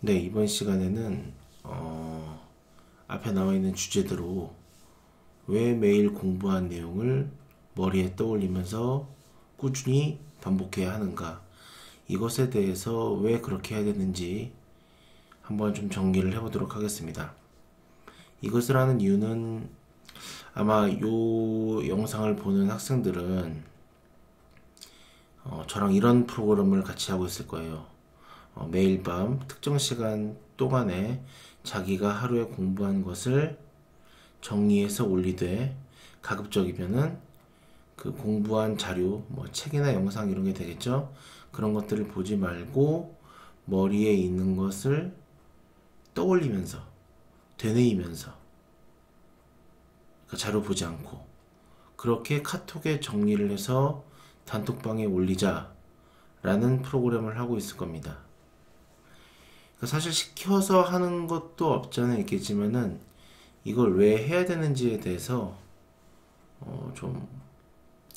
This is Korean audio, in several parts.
네, 이번 시간에는 앞에 나와 있는 주제대로 왜 매일 공부한 내용을 머리에 떠올리면서 꾸준히 반복해야 하는가, 이것에 대해서 왜 그렇게 해야 되는지 한번 좀 정리를 해보도록 하겠습니다. 이것을 하는 이유는 아마 이 영상을 보는 학생들은 저랑 이런 프로그램을 같이 하고 있을 거예요. 매일 밤 특정 시간 동안에 자기가 하루에 공부한 것을 정리해서 올리되, 가급적이면은 그 공부한 자료, 뭐 책이나 영상 이런 게 되겠죠. 그런 것들을 보지 말고 머리에 있는 것을 떠올리면서, 되뇌이면서, 그 자료 보지 않고 그렇게 카톡에 정리를 해서 단톡방에 올리자라는 프로그램을 하고 있을 겁니다. 사실 시켜서 하는 것도 없지 않아 있겠지만은 이걸 왜 해야 되는지에 대해서 좀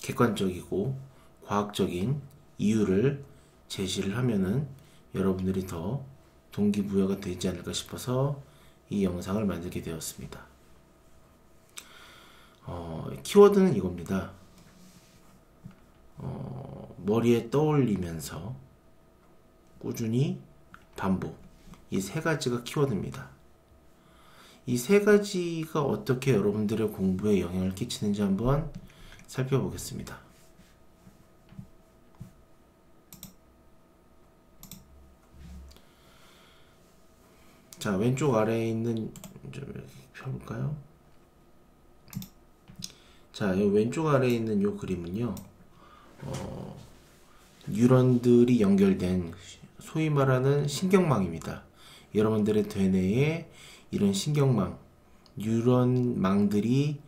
객관적이고 과학적인 이유를 제시를 하면은 여러분들이 더 동기부여가 되지 않을까 싶어서 이 영상을 만들게 되었습니다. 키워드는 이겁니다. 머리에 떠올리면서 꾸준히 반복, 이 세 가지가 키워드입니다. 이 세 가지가 어떻게 여러분들의 공부에 영향을 끼치는지 한번 살펴보겠습니다. 자, 왼쪽 아래에 있는, 좀 이렇게 펴볼까요? 자, 이 왼쪽 아래에 있는 이 그림은요, 뉴런들이 연결된 소위 말하는 신경망입니다. 여러분들의 대뇌에 이런 신경망, 뉴런망들이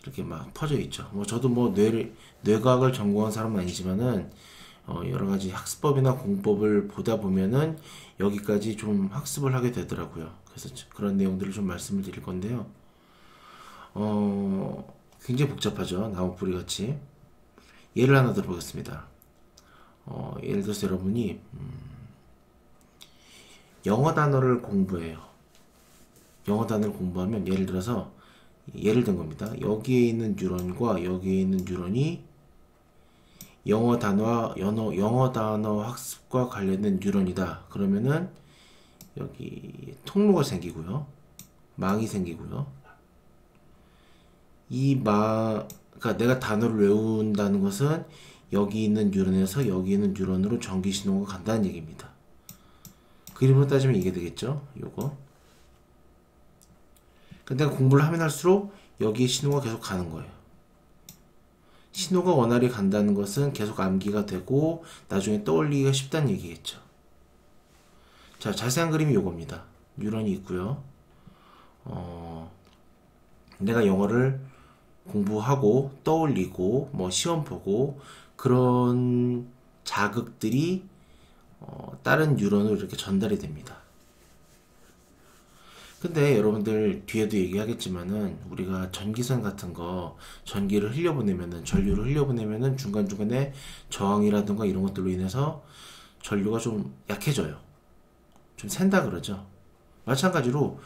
이렇게 막 퍼져 있죠. 저도 뇌과학을 전공한 사람은 아니지만은 여러 가지 학습법이나 공법을 보다 보면은 여기까지 좀 학습을 하게 되더라고요. 그래서 그런 내용들을 좀 말씀을 드릴 건데요. 굉장히 복잡하죠. 나무뿌리 같이. 예를 하나 들어보겠습니다. 예를 들어서 여러분이 영어 단어를 공부해요. 영어 단어를 공부하면 예를 들어서 예를 든 겁니다. 여기에 있는 뉴런과 여기에 있는 뉴런이 영어 단어 학습과 관련된 뉴런이다. 그러면은 여기 통로가 생기고요. 망이 생기고요. 그러니까 내가 단어를 외운다는 것은 여기 있는 뉴런에서 여기 있는 뉴런으로 전기 신호가 간다는 얘기입니다. 그림으로 따지면 이게 되겠죠. 요거. 근데 내가 공부를 하면 할수록 여기에 신호가 계속 가는 거예요. 신호가 원활히 간다는 것은 계속 암기가 되고 나중에 떠올리기가 쉽다는 얘기겠죠. 자, 자세한 그림이 요겁니다. 뉴런이 있고요. 내가 영어를 공부하고 떠올리고 시험 보고 그런 자극들이 다른 뉴런으로 이렇게 전달이 됩니다. 근데 여러분들 뒤에도 얘기하겠지만은 우리가 전기선 같은 거 전기를 흘려보내면은 전류를 흘려보내면은 중간중간에 저항이라든가 이런 것들로 인해서 전류가 좀 약해져요. 좀 샌다 그러죠. 마찬가지로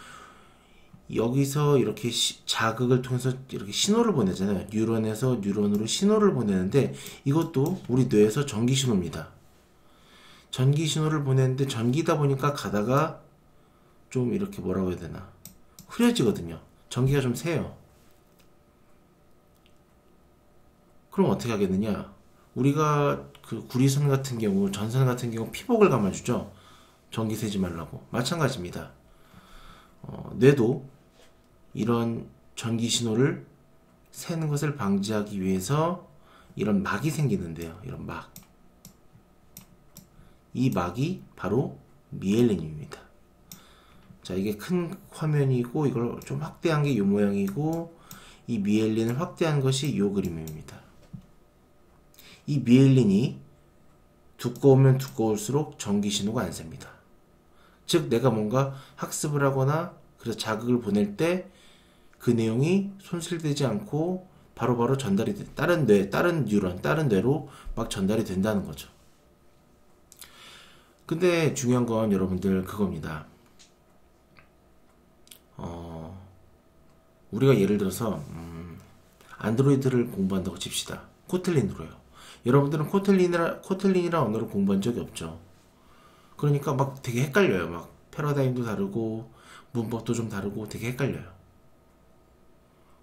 여기서 이렇게 자극을 통해서 이렇게 신호를 보내잖아요. 뉴런에서 뉴런으로 신호를 보내는데 이것도 우리 뇌에서 전기 신호입니다. 전기 신호를 보내는데 전기다 보니까 가다가 좀 이렇게 뭐라고 해야 되나, 흐려지거든요. 전기가 좀 세요. 그럼 어떻게 하겠느냐, 우리가 그 구리선 같은 경우, 전선 같은 경우 피복을 감아주죠. 전기 세지 말라고. 마찬가지입니다. 뇌도 이런 전기 신호를 새는 것을 방지하기 위해서 이런 막이 생기는데요. 이런 막. 이 막이 바로 미엘린입니다. 자, 이게 큰 화면이고 이걸 좀 확대한 게 이 모양이고, 이 미엘린을 확대한 것이 이 그림입니다. 이 미엘린이 두꺼우면 두꺼울수록 전기 신호가 안 셉니다. 즉 내가 뭔가 학습을 하거나 그래서 자극을 보낼 때 그 내용이 손실되지 않고 바로바로 전달이 다른 뉴런, 다른 뇌로 막 전달이 된다는 거죠. 근데 중요한 건 여러분들 그겁니다. 어, 우리가 예를 들어서 안드로이드를 공부한다고 칩시다. 코틀린으로요. 여러분들은 코틀린이라 언어를 공부한 적이 없죠. 그러니까 막 되게 헷갈려요. 막 패러다임도 다르고 문법도 좀 다르고 되게 헷갈려요.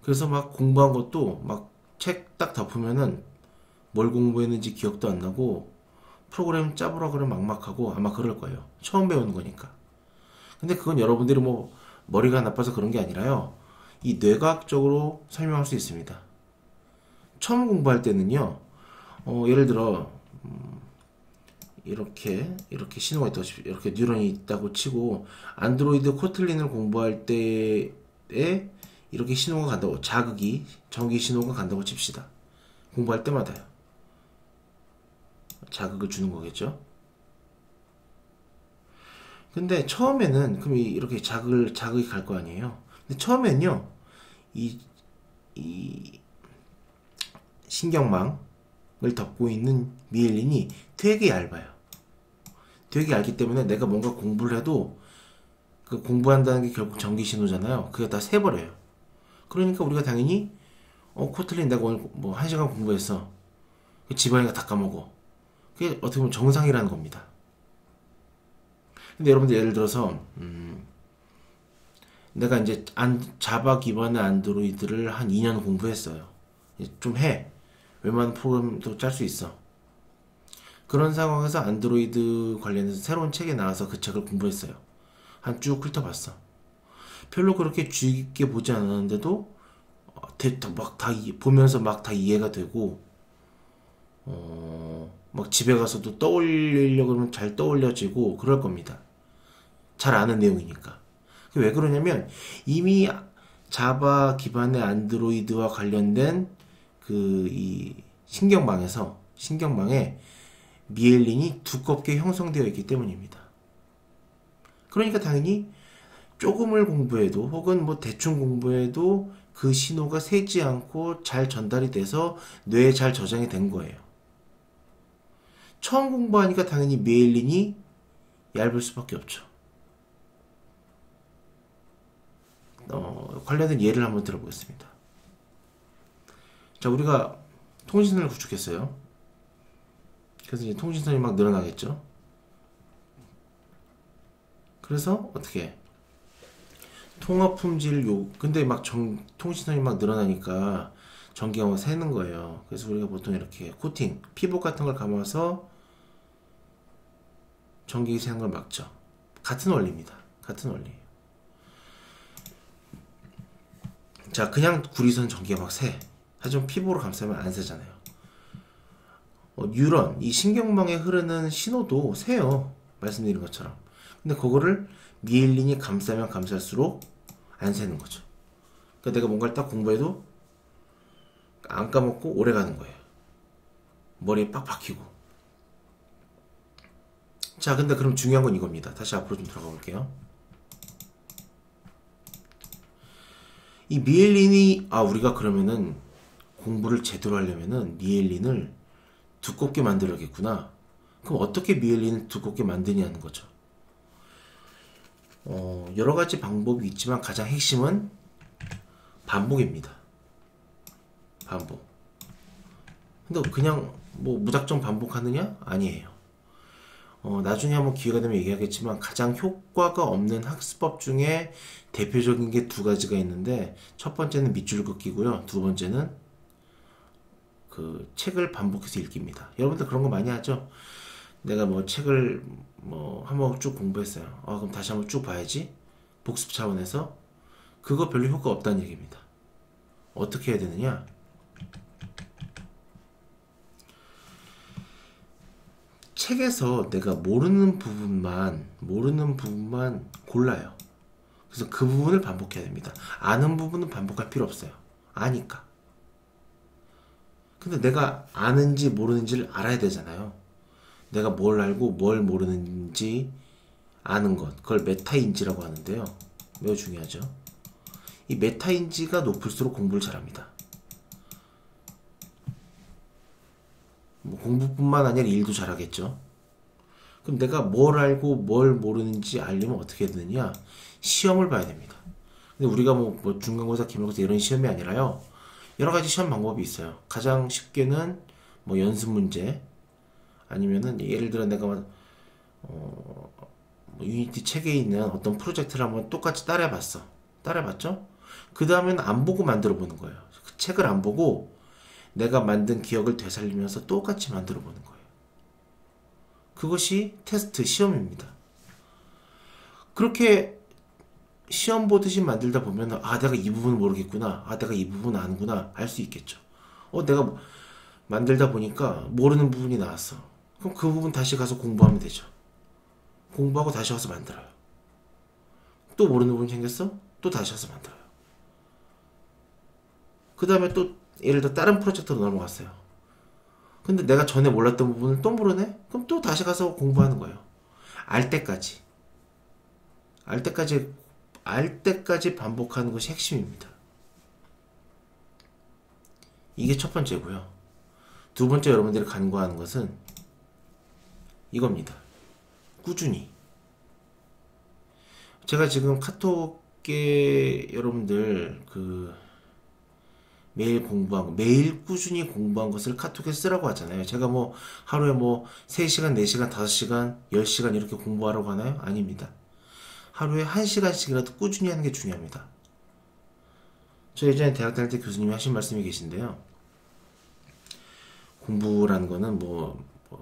그래서 막 공부한 것도 막 책 딱 덮으면은 뭘 공부했는지 기억도 안 나고 프로그램 짜보라 그러면 막막하고 아마 그럴 거예요. 처음 배우는 거니까. 근데 그건 여러분들이 뭐 머리가 나빠서 그런 게 아니라요. 이 뇌과학적으로 설명할 수 있습니다. 처음 공부할 때는요. 예를 들어 이렇게 신호가 있다고 이렇게 뉴런이 있다고 치고 안드로이드 코틀린을 공부할 때에 이렇게 신호가 간다고 자극이 전기 신호가 간다고 칩시다. 공부할 때마다요. 자극을 주는 거겠죠. 근데 처음에는 그럼 이렇게 자극이 갈 거 아니에요. 근데 처음엔요. 이, 이 신경망을 덮고 있는 미엘린이 되게 얇아요. 되게 얇기 때문에 내가 뭔가 공부를 해도 그 공부한다는 게 결국 전기 신호잖아요. 그게 다 새버려요. 그러니까 우리가 당연히 코틀린 내가 오늘 뭐 1시간 공부했어. 집안이가 다 까먹어. 그게 어떻게 보면 정상이라는 겁니다. 근데 여러분들 예를 들어서 내가 이제 자바 기반의 안드로이드를 한 2년 공부했어요. 좀 해. 웬만한 프로그램도 짤 수 있어. 그런 상황에서 안드로이드 관련해서 새로운 책이 나와서 그 책을 공부했어요. 한 쭉 훑어봤어. 별로 그렇게 주의 깊게 보지 않았는데도 보면서 막 다 이해가 되고 막 집에 가서도 떠올리려고 그러면 잘 떠올려지고 그럴 겁니다. 잘 아는 내용이니까. 왜 그러냐면 이미 자바 기반의 안드로이드와 관련된 이 신경망에 미엘린이 두껍게 형성되어 있기 때문입니다. 그러니까 당연히 조금을 공부해도 혹은 뭐 대충 공부해도 그 신호가 새지 않고 잘 전달이 돼서 뇌에 잘 저장이 된 거예요. 처음 공부하니까 당연히 미엘린이 얇을 수밖에 없죠. 관련된 예를 한번 들어보겠습니다. 자, 우리가 통신선을 구축했어요. 그래서 이제 통신선이 막 늘어나겠죠. 그래서 어떻게 통화 품질 근데 막 통신선이 막 늘어나니까 전기가 막 새는 거예요. 그래서 우리가 보통 이렇게 코팅, 피복 같은 걸 감아서 전기 새는 걸 막죠. 같은 원리입니다. 같은 원리. 자, 그냥 구리선 전기가 막 새. 하지만 피복으로 감싸면 안 새잖아요. 뉴런, 이 신경망에 흐르는 신호도 새요. 말씀드린 것처럼. 근데 그거를 미엘린이 감싸면 감쌀수록 안 새는 거죠. 그러니까 내가 뭔가를 딱 공부해도 안 까먹고 오래 가는 거예요. 머리에 빡 박히고. 자, 근데 그럼 중요한 건 이겁니다. 다시 앞으로 좀 들어가 볼게요. 이 미엘린이 우리가 그러면은 공부를 제대로 하려면은 미엘린을 두껍게 만들어야겠구나. 그럼 어떻게 미엘린을 두껍게 만드냐는 거죠. 여러 가지 방법이 있지만 가장 핵심은 반복입니다. 반복. 근데 그냥 뭐 무작정 반복하느냐? 아니에요. 나중에 한번 기회가 되면 얘기하겠지만 가장 효과가 없는 학습법 중에 대표적인 게 두 가지가 있는데 첫 번째는 밑줄 긋기고요. 두 번째는 그 책을 반복해서 읽기입니다. 여러분들 그런 거 많이 하죠? 내가 뭐 책을 뭐 한번 쭉 공부했어요. 그럼 다시 한번 쭉 봐야지. 복습 차원에서. 그거 별로 효과 없다는 얘기입니다. 어떻게 해야 되느냐? 책에서 내가 모르는 부분만 골라요. 그래서 그 부분을 반복해야 됩니다. 아는 부분은 반복할 필요 없어요. 아니까. 근데 내가 아는지 모르는지를 알아야 되잖아요. 내가 뭘 알고 뭘 모르는지 아는 것. 그걸 메타인지라고 하는데요. 매우 중요하죠. 이 메타인지가 높을수록 공부를 잘합니다. 뭐 공부뿐만 아니라 일도 잘하겠죠. 그럼 내가 뭘 알고 뭘 모르는지 알려면 어떻게 해야 되느냐? 시험을 봐야 됩니다. 근데 우리가 뭐 중간고사, 기말고사 이런 시험이 아니라요. 여러 가지 시험 방법이 있어요. 가장 쉽게는 뭐 연습 문제, 아니면은 예를 들어 내가 뭐 유니티 책에 있는 어떤 프로젝트를 한번 똑같이 따라해봤어. 따라해봤죠? 그 다음엔 안 보고 만들어 보는 거예요. 그 책을 안 보고 내가 만든 기억을 되살리면서 똑같이 만들어 보는 거예요. 그것이 테스트 시험입니다. 그렇게 시험 보듯이 만들다 보면 아 내가 이 부분 모르겠구나, 아 내가 이 부분 아는구나 알 수 있겠죠. 내가 만들다 보니까 모르는 부분이 나왔어. 그럼 그 부분 다시 가서 공부하면 되죠. 공부하고 다시 와서 만들어요. 또 모르는 부분 생겼어? 또 다시 와서 만들어요. 그 다음에 또 예를 들어 다른 프로젝트로 넘어갔어요. 근데 내가 전에 몰랐던 부분을 또 모르네? 그럼 또 다시 가서 공부하는 거예요. 알 때까지. 알 때까지, 알 때까지 반복하는 것이 핵심입니다. 이게 첫 번째고요. 두 번째 여러분들이 간과하는 것은 이겁니다. 꾸준히. 제가 지금 카톡에 여러분들 매일 공부한 거, 매일 꾸준히 공부한 것을 카톡에 쓰라고 하잖아요. 제가 뭐 하루에 뭐 3시간, 4시간, 5시간, 10시간 이렇게 공부하라고 하나요? 아닙니다. 하루에 1시간씩이라도 꾸준히 하는 게 중요합니다. 저 예전에 대학 다닐 때 교수님이 하신 말씀이 계신데요. 공부라는 거는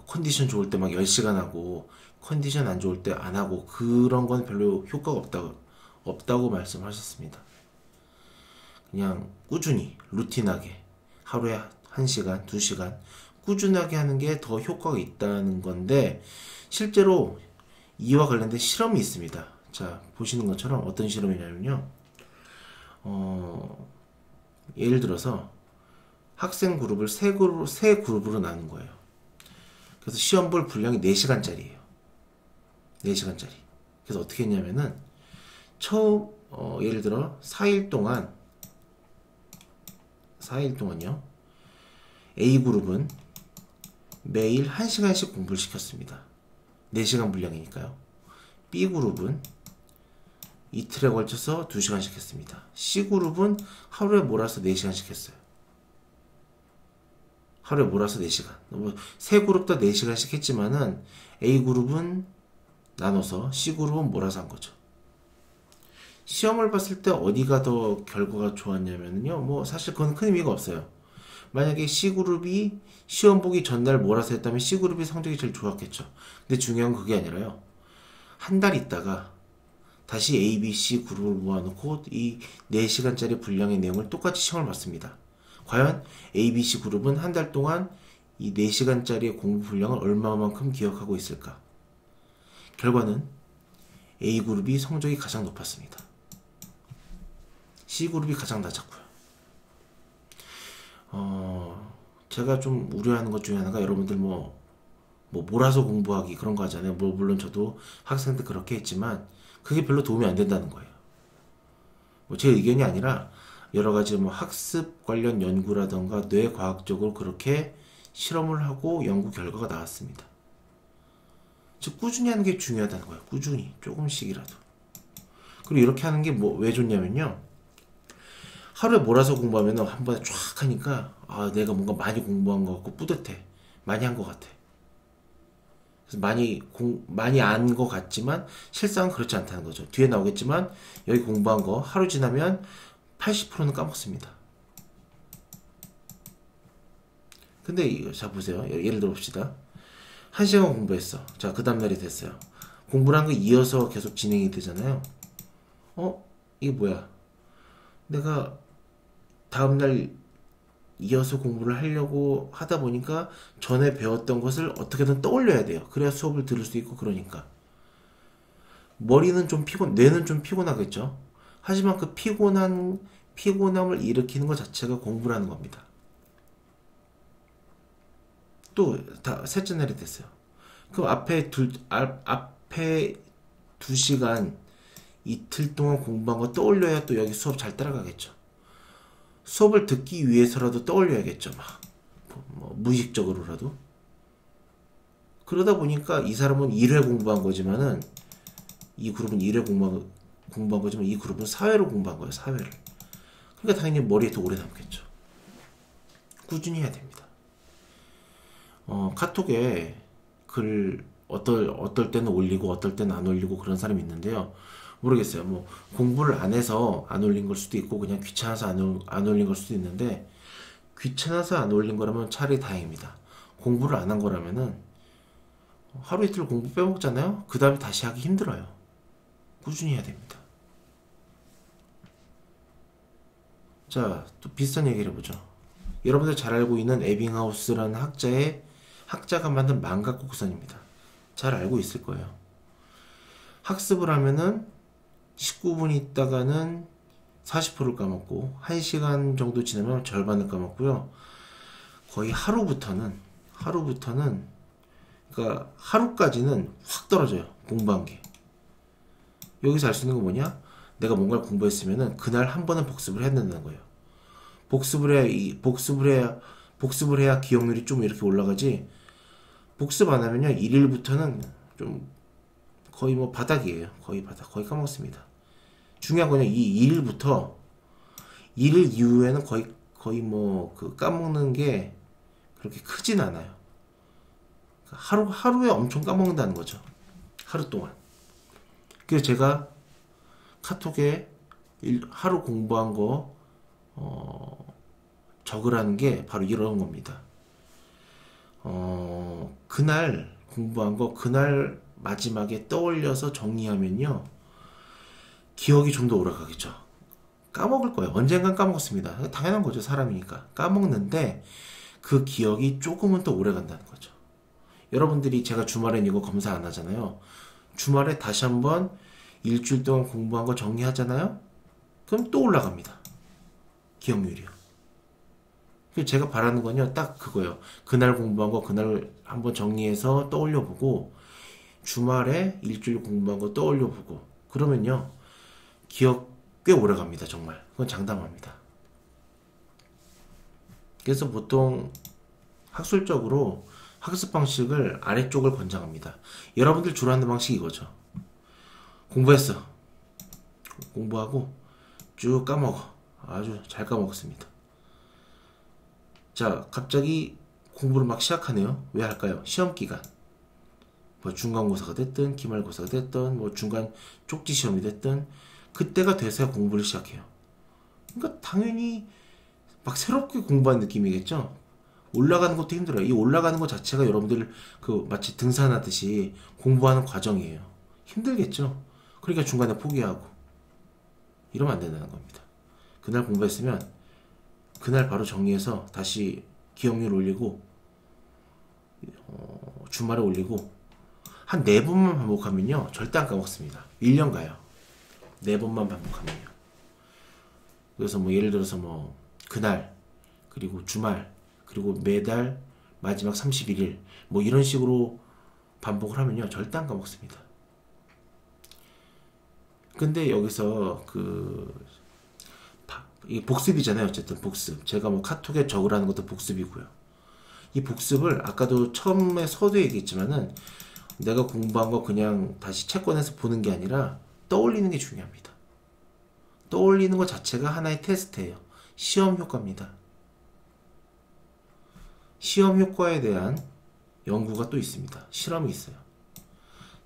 컨디션 좋을 때 막 10시간 하고 컨디션 안 좋을 때 안 하고 그런 건 별로 효과가 없다고 말씀하셨습니다. 그냥 꾸준히 루틴하게 하루에 1시간, 2시간 꾸준하게 하는 게 더 효과가 있다는 건데 실제로 이와 관련된 실험이 있습니다. 자, 보시는 것처럼 어떤 실험이냐면요. 예를 들어서 학생 그룹을 세 그룹으로 나눈 거예요. 그래서 시험 볼 분량이 4시간짜리예요. 4시간짜리. 그래서 어떻게 했냐면은 처음 예를 들어 4일 동안요. A그룹은 매일 1시간씩 공부를 시켰습니다. 4시간 분량이니까요. B그룹은 이틀에 걸쳐서 2시간씩 했습니다. C그룹은 하루에 몰아서 4시간씩 했어요. 하루에 몰아서 4시간. 세 그룹 다 4시간씩 했지만은 A그룹은 나눠서 C그룹은 몰아서 한 거죠. 시험을 봤을 때 어디가 더 결과가 좋았냐면요. 사실 그건 큰 의미가 없어요. 만약에 C그룹이 시험 보기 전날 몰아서 했다면 C그룹이 성적이 제일 좋았겠죠. 근데 중요한 건 그게 아니라요. 한 달 있다가 다시 A, B, C 그룹을 모아놓고 이 4시간짜리 분량의 내용을 똑같이 시험을 봤습니다. 과연 A, B, C 그룹은 한 달 동안 이 4시간짜리 공부 분량을 얼마만큼 기억하고 있을까? 결과는 A그룹이 성적이 가장 높았습니다. C그룹이 가장 낮았고요. 제가 좀 우려하는 것 중에 하나가 여러분들 몰아서 공부하기 그런 거 하잖아요. 물론 저도 학생 때 그렇게 했지만 그게 별로 도움이 안 된다는 거예요. 제 의견이 아니라 여러 가지 학습 관련 연구라던가 뇌과학적으로 그렇게 실험을 하고 연구 결과가 나왔습니다. 즉 꾸준히 하는 게 중요하다는 거예요. 꾸준히 조금씩이라도. 그리고 이렇게 하는 게 왜 좋냐면요. 하루에 몰아서 공부하면 한 번에 쫙 하니까 내가 뭔가 많이 공부한 것 같고 뿌듯해. 많이 한 것 같아. 그래서 많이 안 것 같지만 실상은 그렇지 않다는 거죠. 뒤에 나오겠지만 여기 공부한 거 하루 지나면 80%는 까먹습니다. 근데 자 보세요. 예를 들어 봅시다. 1시간 공부했어. 자, 그 다음날이 됐어요. 공부를 한 거 이어서 계속 진행이 되잖아요. 이게 뭐야? 내가 다음날 이어서 공부를 하려고 하다 보니까 전에 배웠던 것을 어떻게든 떠올려야 돼요. 그래야 수업을 들을 수 있고 그러니까. 뇌는 좀 피곤하겠죠. 하지만 그 피곤함을 일으키는 것 자체가 공부를 하는 겁니다. 또 셋째 날이 됐어요. 그럼 앞에 2시간 이틀 동안 공부한 거 떠올려야 또 여기 수업 잘 따라가겠죠. 수업을 듣기 위해서라도 떠올려야겠죠. 무의식적으로라도. 그러다 보니까 이 사람은 1회 공부한 거지만은 이 그룹은 1회 공부한 공부한 거지만 이 그룹은 사회를 공부한 거예요. 사회를. 그러니까 당연히 머리에 더 오래 남겠죠. 꾸준히 해야 됩니다. 카톡에 글 어떨 때는 올리고 어떨 때는 안 올리고 그런 사람이 있는데요. 모르겠어요. 뭐 공부를 안 해서 안 올린 걸 수도 있고 그냥 귀찮아서 안 올린 걸 수도 있는데, 귀찮아서 안 올린 거라면 차라리 다행입니다. 공부를 안 한 거라면은 하루 이틀 공부 빼먹잖아요. 그 다음에 다시 하기 힘들어요. 꾸준히 해야 됩니다. 자, 또 비슷한 얘기를 해보죠. 여러분들 잘 알고 있는 에빙하우스라는 학자가 만든 만각 곡선입니다. 잘 알고 있을 거예요. 학습을 하면은 19분 있다가는 40%를 까먹고 1시간 정도 지나면 절반을 까먹고요. 거의 하루부터는 그러니까 하루까지는 확 떨어져요. 공부한 게. 여기서 알 수 있는 건 뭐냐? 내가 뭔가를 공부했으면은 그날 한 번은 복습을 해야 된다는 거예요. 복습을 해야 기억률이 좀 이렇게 올라가지. 복습 안 하면요, 일일부터는 좀 거의 뭐 바닥이에요. 거의 바닥. 거의 까먹습니다. 중요한 거는 이 일일부터 1일 이후에는 거의 뭐 그 까먹는 게 그렇게 크진 않아요. 하루에 엄청 까먹는다는 거죠. 하루 동안. 그래서 제가 카톡에 하루 공부한 거 적으라는 게 바로 이런 겁니다. 그날 공부한 거 그날 마지막에 떠올려서 정리하면요, 기억이 좀 더 오래가겠죠. 까먹을 거예요. 언젠간 까먹었습니다. 당연한 거죠. 사람이니까. 까먹는데 그 기억이 조금은 더 오래 간다는 거죠. 여러분들이 제가 주말엔 이거 검사 안 하잖아요. 주말에 다시 한번 일주일 동안 공부한 거 정리하잖아요. 그럼 또 올라갑니다. 기억률이요. 그래서 제가 바라는 건요, 딱 그거예요. 그날 공부한 거 그날 한번 정리해서 떠올려보고, 주말에 일주일 공부한 거 떠올려보고, 그러면요, 기억 꽤 오래 갑니다. 정말. 그건 장담합니다. 그래서 보통 학술적으로 학습 방식을 아래쪽을 권장합니다. 여러분들 주로 하는 방식이 이거죠. 공부했어. 공부하고 쭉 까먹어. 아주 잘 까먹었습니다. 자, 갑자기 공부를 막 시작하네요. 왜 할까요? 시험 기간. 뭐 중간고사가 됐든 기말고사가 됐든 뭐 중간 쪽지 시험이 됐든 그때가 돼서야 공부를 시작해요. 그러니까 당연히 막 새롭게 공부한 느낌이겠죠. 올라가는 것도 힘들어요. 이 올라가는 것 자체가 여러분들 그 마치 등산하듯이 공부하는 과정이에요. 힘들겠죠. 그러니까 중간에 포기하고 이러면 안 된다는 겁니다. 그날 공부했으면 그날 바로 정리해서 다시 기억률 올리고 주말에 올리고 한 4번만 반복하면요, 절대 안 까먹습니다. 1년 가요. 4번만 반복하면요. 그래서 뭐 예를 들어서 뭐 그날, 그리고 주말, 그리고 매달 마지막 31일 뭐 이런 식으로 반복을 하면요, 절대 안 까먹습니다. 근데 여기서 이 복습이잖아요. 어쨌든 복습. 제가 뭐 카톡에 적으라는 것도 복습이고요. 이 복습을 아까도 처음에 서두에 얘기했지만은 내가 공부한 거 그냥 다시 책 꺼내서 보는 게 아니라 떠올리는 게 중요합니다. 떠올리는 것 자체가 하나의 테스트예요. 시험 효과입니다. 시험 효과에 대한 연구가 또 있습니다. 실험이 있어요.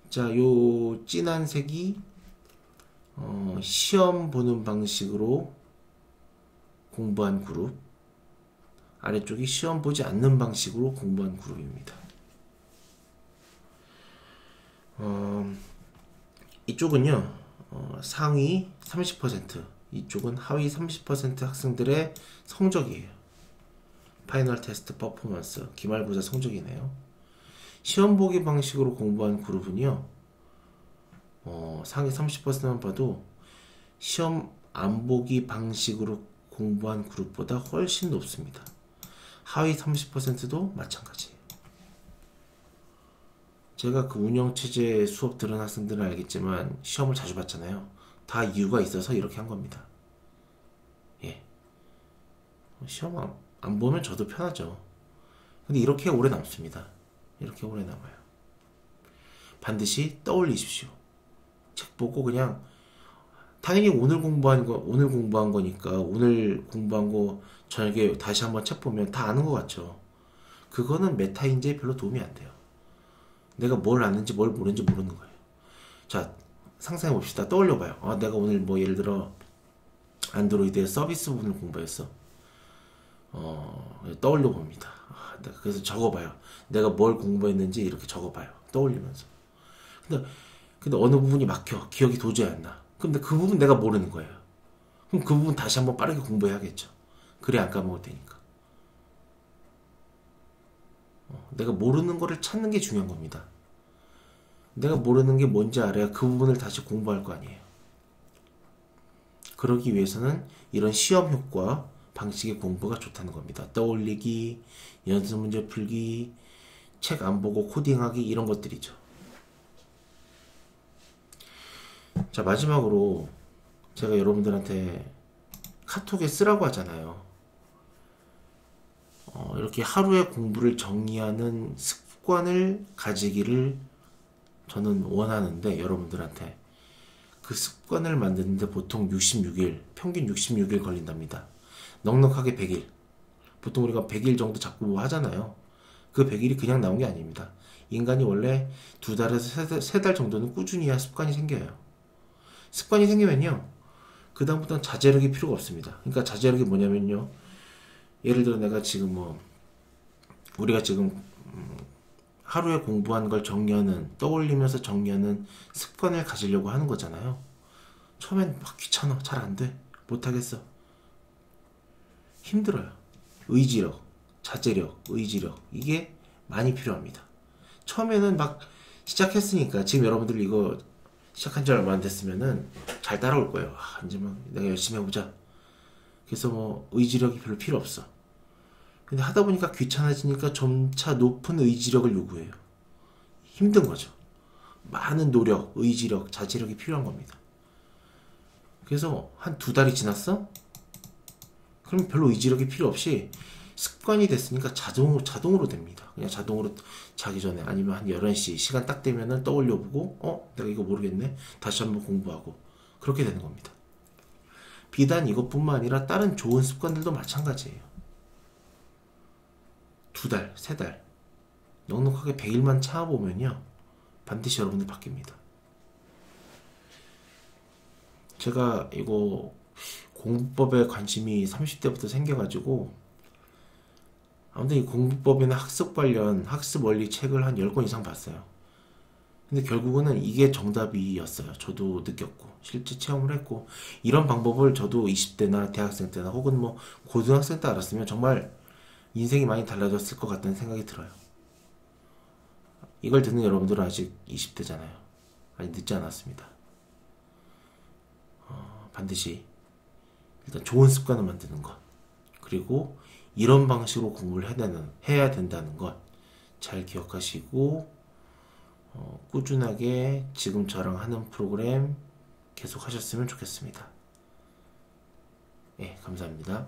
자, 요 진한 색이 시험 보는 방식으로 공부한 그룹, 아래쪽이 시험 보지 않는 방식으로 공부한 그룹입니다. 이쪽은요, 상위 30%, 이쪽은 하위 30% 학생들의 성적이에요. 파이널 테스트 퍼포먼스, 기말고사 성적이네요. 시험 보기 방식으로 공부한 그룹은요, 상위 30%만 봐도 시험 안 보기 방식으로 공부한 그룹보다 훨씬 높습니다. 하위 30%도 마찬가지예요. 제가 그 운영체제 수업 들은 학생들은 알겠지만 시험을 자주 봤잖아요. 다 이유가 있어서 이렇게 한 겁니다. 예. 시험 안 보면 저도 편하죠. 근데 이렇게 오래 남습니다. 이렇게 오래 남아요. 반드시 떠올리십시오. 책 보고 그냥 당연히 오늘 공부한 거니까 오늘 공부한 거 저녁에 다시 한번 책 보면 다 아는 것 같죠. 그거는 메타 인지에 별로 도움이 안 돼요. 내가 뭘 아는지 뭘 모르는지 모르는 거예요. 자, 상상해 봅시다. 떠올려 봐요. 내가 오늘 뭐 예를 들어 안드로이드의 서비스 부분을 공부했어. 떠올려 봅니다. 그래서 적어봐요. 내가 뭘 공부했는지 이렇게 적어봐요. 떠올리면서. 근데 어느 부분이 막혀. 기억이 도저히 안 나. 근데 그 부분 내가 모르는 거예요. 그럼 그 부분 다시 한번 빠르게 공부해야겠죠. 그래 안 까먹을 테니까. 내가 모르는 거를 찾는 게 중요한 겁니다. 내가 모르는 게 뭔지 알아야 그 부분을 다시 공부할 거 아니에요. 그러기 위해서는 이런 시험 효과 방식의 공부가 좋다는 겁니다. 떠올리기, 연습 문제 풀기, 책 안 보고 코딩하기 이런 것들이죠. 자, 마지막으로 제가 여러분들한테 카톡에 쓰라고 하잖아요. 이렇게 하루의 공부를 정리하는 습관을 가지기를 저는 원하는데 여러분들한테 그 습관을 만드는데 보통 66일, 평균 66일 걸린답니다. 넉넉하게 100일. 보통 우리가 100일 정도 자꾸 뭐 하잖아요. 그 100일이 그냥 나온 게 아닙니다. 인간이 원래 2달에서 3달 정도는 꾸준히 해야 습관이 생겨요. 습관이 생기면요, 그 다음부터는 자제력이 필요가 없습니다. 그러니까 자제력이 뭐냐면요, 예를 들어 내가 지금 우리가 지금 하루에 공부한 걸 정리하는, 떠올리면서 정리하는 습관을 가지려고 하는 거잖아요. 처음엔 막 귀찮아, 잘 안 돼, 못하겠어, 힘들어요. 의지력, 자제력, 의지력, 이게 많이 필요합니다. 처음에는 막 시작했으니까, 지금 여러분들 이거 시작한 지 얼마 안 됐으면은 잘 따라올 거예요. 이제 막 내가 열심히 해보자. 그래서 뭐 의지력이 별로 필요 없어. 근데 하다 보니까 귀찮아지니까 점차 높은 의지력을 요구해요. 힘든 거죠. 많은 노력, 의지력, 자제력이 필요한 겁니다. 그래서 한 2달이 지났어? 그럼 별로 의지력이 필요 없이 습관이 됐으니까 자동으로 됩니다. 그냥 자동으로 자기 전에 아니면 한 11시 시간 딱 되면은 떠올려보고 내가 이거 모르겠네, 다시 한번 공부하고, 그렇게 되는 겁니다. 비단 이것뿐만 아니라 다른 좋은 습관들도 마찬가지예요. 2달, 3달 넉넉하게 100일만 참아보면요, 반드시 여러분들 바뀝니다. 제가 이거 공부법에 관심이 30대부터 생겨가지고, 아무튼 이 공부법이나 학습 관련 학습 원리 책을 한 10권 이상 봤어요. 근데 결국은 이게 정답이었어요. 저도 느꼈고 실제 체험을 했고, 이런 방법을 저도 20대나 대학생 때나 혹은 뭐 고등학생 때 알았으면 정말 인생이 많이 달라졌을 것 같다는 생각이 들어요. 이걸 듣는 여러분들은 아직 20대잖아요. 아직 늦지 않았습니다. 반드시 일단 좋은 습관을 만드는 것, 그리고 이런 방식으로 공부를 해야 된다는 것 잘 기억하시고, 꾸준하게 지금 저랑 하는 프로그램 계속 하셨으면 좋겠습니다. 네, 감사합니다.